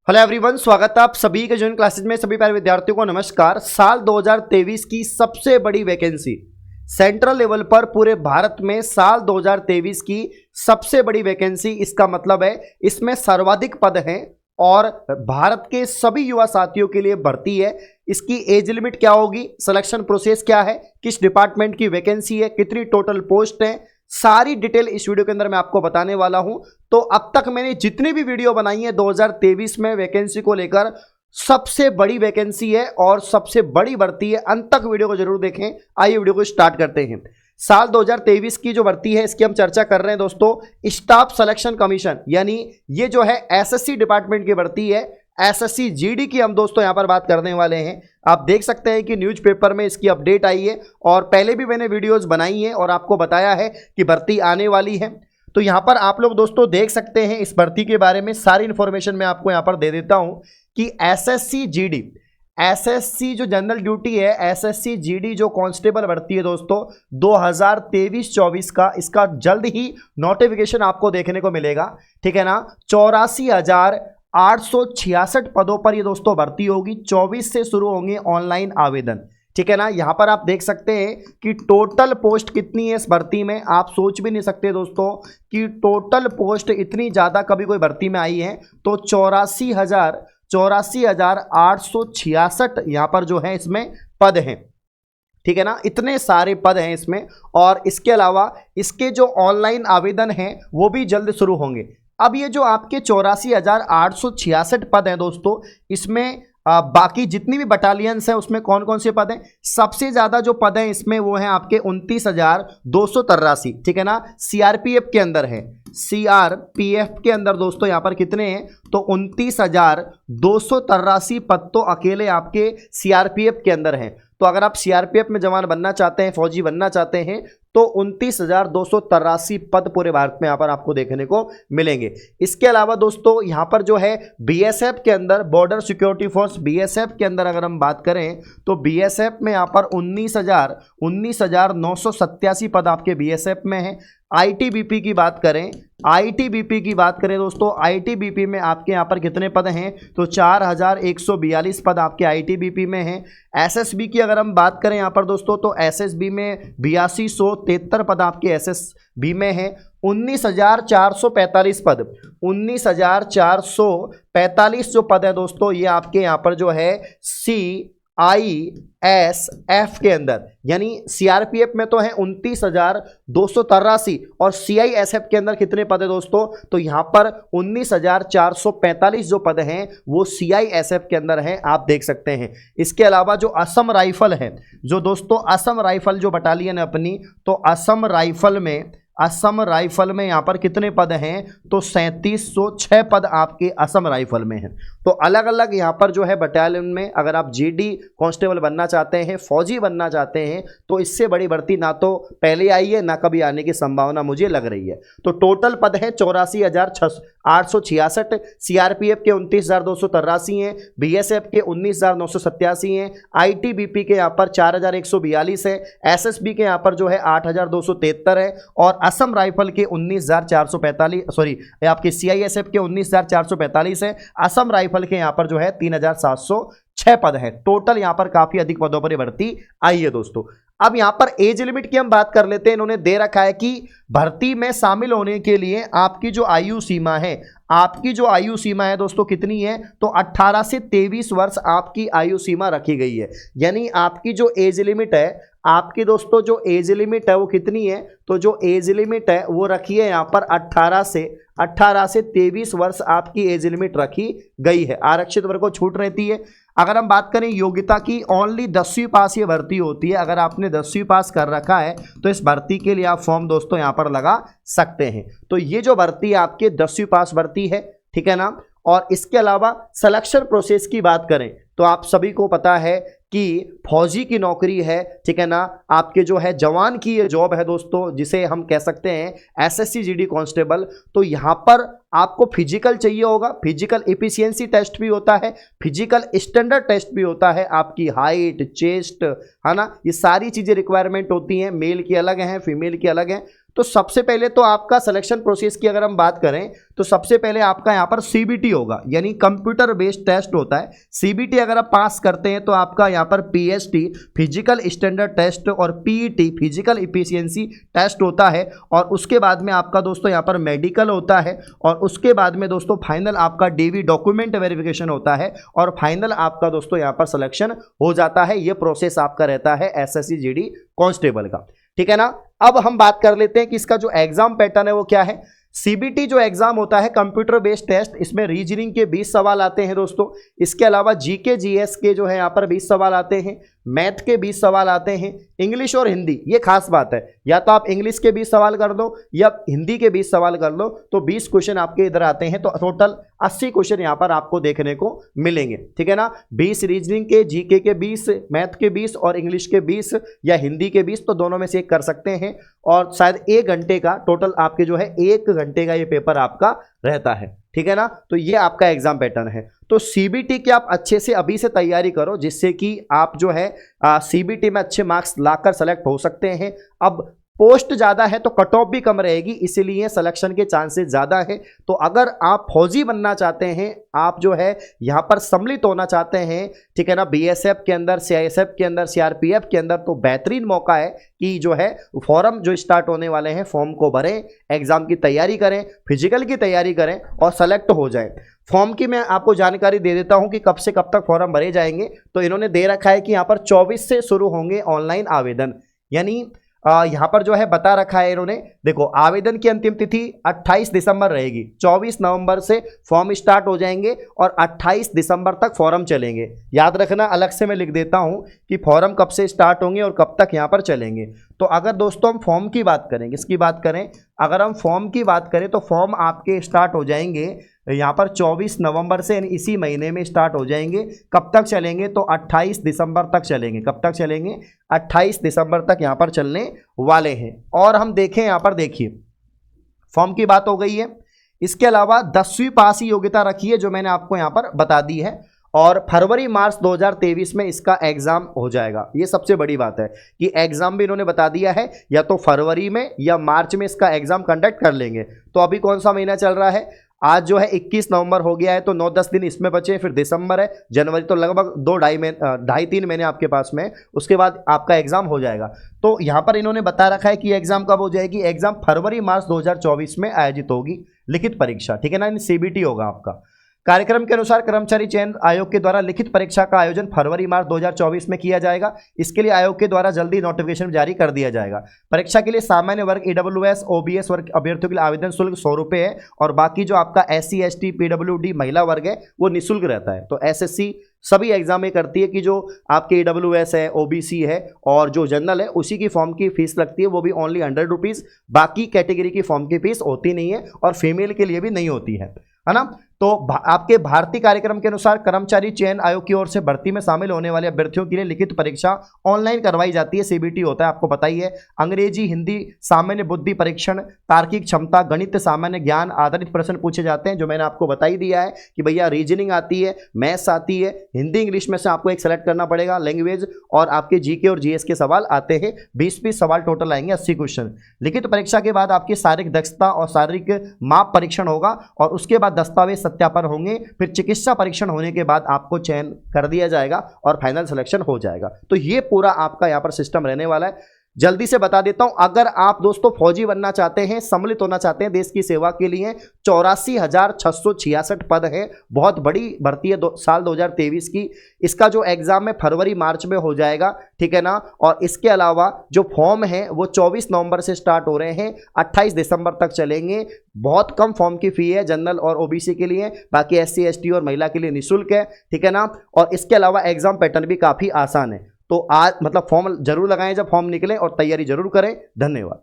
Hello everyone, स्वागत है आप सभी के जॉइन क्लासेज में। सभी प्यारे विद्यार्थियों को नमस्कार। साल 2023 की सबसे बड़ी वैकेंसी सेंट्रल लेवल पर पूरे भारत में साल 2023 की सबसे बड़ी वैकेंसी, इसका मतलब है इसमें सर्वाधिक पद हैं और भारत के सभी युवा साथियों के लिए भर्ती है। इसकी एज लिमिट क्या होगी, सिलेक्शन प्रोसेस क्या है, किस डिपार्टमेंट की वैकेंसी है, कितनी टोटल पोस्ट है, सारी डिटेल इस वीडियो के अंदर मैं आपको बताने वाला हूं। तो अब तक मैंने जितनी भी वीडियो बनाई है 2023 में वैकेंसी को लेकर, सबसे बड़ी वैकेंसी है और सबसे बड़ी भर्ती है। अंत तक वीडियो को जरूर देखें। आइए वीडियो को स्टार्ट करते हैं। साल 2023 की जो भर्ती है इसकी हम चर्चा कर रहे हैं दोस्तों। स्टाफ सिलेक्शन कमीशन, यानी ये जो है एसएससी डिपार्टमेंट की भर्ती है। एसएससी जीडी की हम दोस्तों यहां पर बात करने वाले हैं। आप देख सकते हैं कि न्यूज़पेपर में इसकी अपडेट आई है और पहले भी मैंने वीडियोस बनाई है और आपको बताया है कि भर्ती आने वाली है। तो यहां पर आप लोग दोस्तों देख सकते हैं इस भर्ती के बारे में सारी इंफॉर्मेशन मैं आपको यहां पर दे देता हूं कि एसएससी जीडी, एसएससी जो जनरल ड्यूटी है, एसएससी जीडी जो कांस्टेबल भर्ती है दोस्तों 2023-24 का, इसका जल्द ही नोटिफिकेशन आपको देखने को मिलेगा। ठीक है ना। 84,866 पदों पर ये दोस्तों भर्ती होगी। 24 से शुरू होंगे ऑनलाइन आवेदन। ठीक है ना। यहां पर आप देख सकते हैं कि टोटल पोस्ट कितनी है इस भर्ती में। आप सोच भी नहीं सकते दोस्तों कि टोटल पोस्ट इतनी ज़्यादा कभी कोई भर्ती में आई है। तो 84,866 यहां पर जो है इसमें पद हैं। ठीक है ना, इतने सारे पद हैं इसमें। और इसके अलावा इसके जो ऑनलाइन आवेदन हैं वो भी जल्द शुरू होंगे। अब ये जो आपके 84,866 पद हैं दोस्तों, इसमें बाकी जितनी भी बटालियंस हैं उसमें कौन कौन से पद हैं, सबसे ज्यादा जो पद हैं इसमें वो हैं आपके 29,283। ठीक है ना। सीआरपीएफ के अंदर है, सीआरपीएफ के अंदर दोस्तों यहां पर कितने हैं, तो 29,283 पद तो अकेले आपके सीआरपीएफ के अंदर हैं। तो अगर आप सीआरपीएफ में जवान बनना चाहते हैं, फौजी बनना चाहते हैं, तो 29,283 पद पूरे भारत में यहां पर आपको देखने को मिलेंगे। इसके अलावा दोस्तों यहां पर जो है बीएसएफ के अंदर, बॉर्डर सिक्योरिटी फोर्स बीएसएफ के अंदर अगर हम बात करें तो बीएसएफ में यहां पर 19,987 पद आपके बीएसएफ में हैं। आईटीबीपी की बात करें, आईटीबीपी की बात करें दोस्तों, आईटीबीपी में आपके यहाँ पर कितने पद हैं, तो 4,142 पद आपके आईटीबीपी में हैं। एसएसबी की अगर हम बात करें यहाँ पर दोस्तों, तो एसएसबी में 8273 पद आपके एसएसबी में हैं। 19,445 पद, 19,445 जो पद है दोस्तों, ये आपके यहाँ पर जो है CISF के अंदर, यानी सीआरपीएफ में तो है 29,283 और CISF के अंदर कितने पद है दोस्तों, तो यहां पर 19,445 जो पद हैं वो CISF के अंदर हैं, आप देख सकते हैं। इसके अलावा जो असम राइफल है, जो दोस्तों असम राइफल जो बटालियन है अपनी, तो असम राइफल में यहां पर कितने पद हैं, तो 3706 पद आपके असम राइफल में हैं। तो अलग अलग यहां पर जो है बटालियन में अगर आप जीडी कांस्टेबल बनना चाहते हैं, फौजी बनना चाहते हैं, तो इससे बड़ी भर्ती ना तो पहले आई है ना कभी आने की संभावना मुझे लग रही है। तो टोटल पद है 84,866, सीआरपीएफ के 29,283 हैं, बीएसएफ के 19,987 हैं, आईटीबीपी के यहाँ पर 4,142 है, एसएसबी के यहाँ पर जो है 8,273 है और असम राइफल के 19,445, सॉरी आपके सीआईएसएफ के 19,445 है। असम राइफल के यहां पर जो है 3,706 पद है। टोटल यहां पर काफी अधिक पदों पर भर्ती आई है दोस्तों। अब यहां पर एज लिमिट की हम बात कर लेते हैं। इन्होंने दे रखा है कि भर्ती में शामिल होने के लिए आपकी जो आयु सीमा है, आपकी जो आयु सीमा है दोस्तों कितनी है, तो 18 से 23 वर्ष आपकी आयु सीमा रखी गई है। यानी आपकी जो एज लिमिट है, आपकी दोस्तों जो एज लिमिट है वो कितनी है, तो जो एज लिमिट है वो रखी है यहाँ पर 18 से 23 वर्ष आपकी एज लिमिट रखी गई है। आरक्षित वर्ग को छूट रहती है। अगर हम बात करें योग्यता की, ओनली 10वीं पास ये भर्ती होती है। अगर आपने 10वीं पास कर रखा है तो इस भर्ती के लिए आप फॉर्म दोस्तों यहाँ पर लगा सकते हैं। तो ये जो भर्ती है आपके 10वीं पास भर्ती है। ठीक है ना। और इसके अलावा सिलेक्शन प्रोसेस की बात करें तो आप सभी को पता है कि फौजी की नौकरी है। ठीक है ना। आपके जो है जवान की ये जॉब है दोस्तों, जिसे हम कह सकते हैं एसएससी जीडी कांस्टेबल। तो यहाँ पर आपको फिजिकल चाहिए होगा, फिजिकल एफिशिएंसी टेस्ट भी होता है, फिजिकल स्टैंडर्ड टेस्ट भी होता है, आपकी हाइट, चेस्ट, है ना, ये सारी चीज़ें रिक्वायरमेंट होती हैं। मेल की अलग हैं, फीमेल की अलग हैं। तो सबसे पहले तो आपका सिलेक्शन प्रोसेस की अगर हम बात करें तो सबसे पहले आपका यहाँ पर सीबीटी होगा, यानी कंप्यूटर बेस्ड टेस्ट होता है। सीबीटी अगर आप पास करते हैं तो आपका यहाँ पर पीएसटी फिजिकल स्टैंडर्ड टेस्ट और पीईटी फिजिकल इफिशियंसी टेस्ट होता है, और उसके बाद में आपका दोस्तों यहाँ पर मेडिकल होता है, और उसके बाद में दोस्तों फाइनल आपका डीवी डॉक्यूमेंट वेरिफिकेशन होता है, और फाइनल आपका दोस्तों यहाँ पर सिलेक्शन हो जाता है। ये प्रोसेस आपका रहता है एसएससी जीडी कांस्टेबल का, ठीक है ना। अब हम बात कर लेते हैं कि इसका जो एग्जाम पैटर्न है वो क्या है। सीबीटी जो एग्जाम होता है कंप्यूटर बेस्ड टेस्ट, इसमें रीजनिंग के 20 सवाल आते हैं दोस्तों। इसके अलावा जीके जीएस के जो है यहाँ पर 20 सवाल आते हैं, मैथ के 20 सवाल आते हैं, इंग्लिश और हिंदी, ये खास बात है, या तो आप इंग्लिश के 20 सवाल कर दो या हिंदी के 20 सवाल कर लो, तो 20 क्वेश्चन आपके इधर आते हैं, तो टोटल 80 क्वेश्चन यहाँ पर आपको देखने को मिलेंगे, ठीक है ना। 20 रीजनिंग के, जीके के 20, मैथ के 20 और इंग्लिश के 20 या हिंदी के 20, तो दोनों में से एक कर सकते हैं। और शायद 1 घंटे का टोटल आपके जो है 1 घंटे का ये पेपर आपका रहता है, ठीक है ना। तो ये आपका एग्जाम पैटर्न है। तो सीबीटी की आप अच्छे से अभी से तैयारी करो, जिससे कि आप जो है सीबीटी में अच्छे मार्क्स लाकर सेलेक्ट हो सकते हैं। अब पोस्ट ज़्यादा है तो कट ऑफ भी कम रहेगी, इसीलिए सिलेक्शन के चांसेस ज़्यादा है। तो अगर आप फौजी बनना चाहते हैं, आप जो है यहाँ पर सम्मिलित होना चाहते हैं, ठीक है ना, बीएसएफ के अंदर, सीआईएसएफ के अंदर, सीआरपीएफ के अंदर, तो बेहतरीन मौका है कि जो है फॉर्म जो स्टार्ट होने वाले हैं फॉर्म को भरें, एग्जाम की तैयारी करें, फिजिकल की तैयारी करें और सेलेक्ट हो जाएं। फॉर्म की मैं आपको जानकारी दे देता हूं कि कब से कब तक फॉर्म भरे जाएंगे। तो इन्होंने दे रखा है कि यहाँ पर 24 से शुरू होंगे ऑनलाइन आवेदन, यानी यहाँ पर जो है बता रखा है इन्होंने, देखो आवेदन की अंतिम तिथि 28 दिसंबर रहेगी। 24 नवंबर से फॉर्म स्टार्ट हो जाएंगे और 28 दिसंबर तक फॉर्म चलेंगे। याद रखना, अलग से मैं लिख देता हूँ कि फॉर्म कब से स्टार्ट होंगे और कब तक यहाँ पर चलेंगे। तो अगर दोस्तों हम फॉर्म की बात करें, किसकी बात करें, अगर हम फॉर्म की बात करें तो फॉर्म आपके स्टार्ट हो जाएंगे यहाँ पर 24 नवंबर से, यानी इसी महीने में स्टार्ट हो जाएंगे। कब तक चलेंगे, तो 28 दिसंबर तक चलेंगे। कब तक चलेंगे, 28 दिसंबर तक यहाँ पर चलने वाले हैं। और हम देखें यहाँ पर, देखिए फॉर्म की बात हो गई है। इसके अलावा 10वीं पास की योग्यता रखी है, जो मैंने आपको यहाँ पर बता दी है, और फरवरी मार्च 2023 में इसका एग्जाम हो जाएगा। ये सबसे बड़ी बात है कि एग्जाम भी इन्होंने बता दिया है, या तो फरवरी में या मार्च में इसका एग्जाम कंडक्ट कर लेंगे। तो अभी कौन सा महीना चल रहा है, आज जो है 21 नवंबर हो गया है, तो 9-10 दिन इसमें बचे, फिर दिसंबर है, जनवरी, तो लगभग 2-2.5-3 महीने आपके पास में, उसके बाद आपका एग्जाम हो जाएगा। तो यहाँ पर इन्होंने बता रखा है कि एग्जाम कब हो जाएगी, एग्जाम फरवरी मार्च 2024 में आयोजित होगी, लिखित परीक्षा, ठीक है ना, सीबीटी होगा आपका। कार्यक्रम के अनुसार कर्मचारी चयन आयोग के द्वारा लिखित परीक्षा का आयोजन फरवरी मार्च 2024 में किया जाएगा। इसके लिए आयोग के द्वारा जल्दी नोटिफिकेशन जारी कर दिया जाएगा। परीक्षा के लिए सामान्य वर्ग, ईडब्ल्यूएस, ओबीएस वर्ग अभ्यर्थियों के लिए आवेदन शुल्क 100 रुपये है, और बाकी जो आपका SC ST PWD महिला वर्ग है वो निःशुल्क रहता है। तो एसएससी सभी एग्जाम में करती है कि जो आपके EWS है, OBC है और जो जनरल है, उसी की फॉर्म की फीस लगती है, वो भी ओनली 100 रुपीज़। बाकी कैटेगरी की फॉर्म की फीस होती नहीं है, और फीमेल के लिए भी नहीं होती है ना। तो आपके भारतीय कार्यक्रम के अनुसार कर्मचारी चयन आयोग की ओर से भर्ती में शामिल होने वाले अभ्यर्थियों के लिए लिखित परीक्षा ऑनलाइन करवाई जाती है। सीबीटी होता है, आपको पता ही है। अंग्रेजी, हिंदी, सामान्य बुद्धि परीक्षण, तार्किक क्षमता, गणित, सामान्य ज्ञान आधारित प्रश्न पूछे जाते हैं, जो मैंने आपको बता ही दिया है कि भैया रीजनिंग आती है, मैथ्स आती है, हिंदी इंग्लिश में से आपको एक सेलेक्ट करना पड़ेगा, लैंग्वेज, और आपके जीके और जीएस के सवाल आते हैं। 20 सवाल टोटल आएंगे, 80 क्वेश्चन। लिखित परीक्षा के बाद आपकी शारीरिक दक्षता और शारीरिक माप परीक्षण होगा, और उसके बाद दस्तावेज सत्यापन होंगे। फिर चिकित्सा परीक्षण होने के बाद आपको चयन कर दिया जाएगा और फाइनल सिलेक्शन हो जाएगा। तो ये पूरा आपका यहाँ पर सिस्टम रहने वाला है। जल्दी से बता देता हूं, अगर आप दोस्तों फौजी बनना चाहते हैं, सम्मिलित होना चाहते हैं देश की सेवा के लिए, 84,666 पद है। बहुत बड़ी भर्ती है साल 2023 की। इसका जो एग्जाम है फरवरी मार्च में हो जाएगा, ठीक है ना। और इसके अलावा जो फॉर्म है वो 24 नवंबर से स्टार्ट हो रहे हैं, 28 दिसंबर तक चलेंगे। बहुत कम फॉर्म की फी है जनरल और ओबीसी के लिए, बाकी SC ST और महिला के लिए निःशुल्क है, ठीक है ना। और इसके अलावा एग्जाम पैटर्न भी काफ़ी आसान है। तो आज मतलब फॉर्म जरूर लगाएं जब फॉर्म निकले, और तैयारी जरूर करें। धन्यवाद।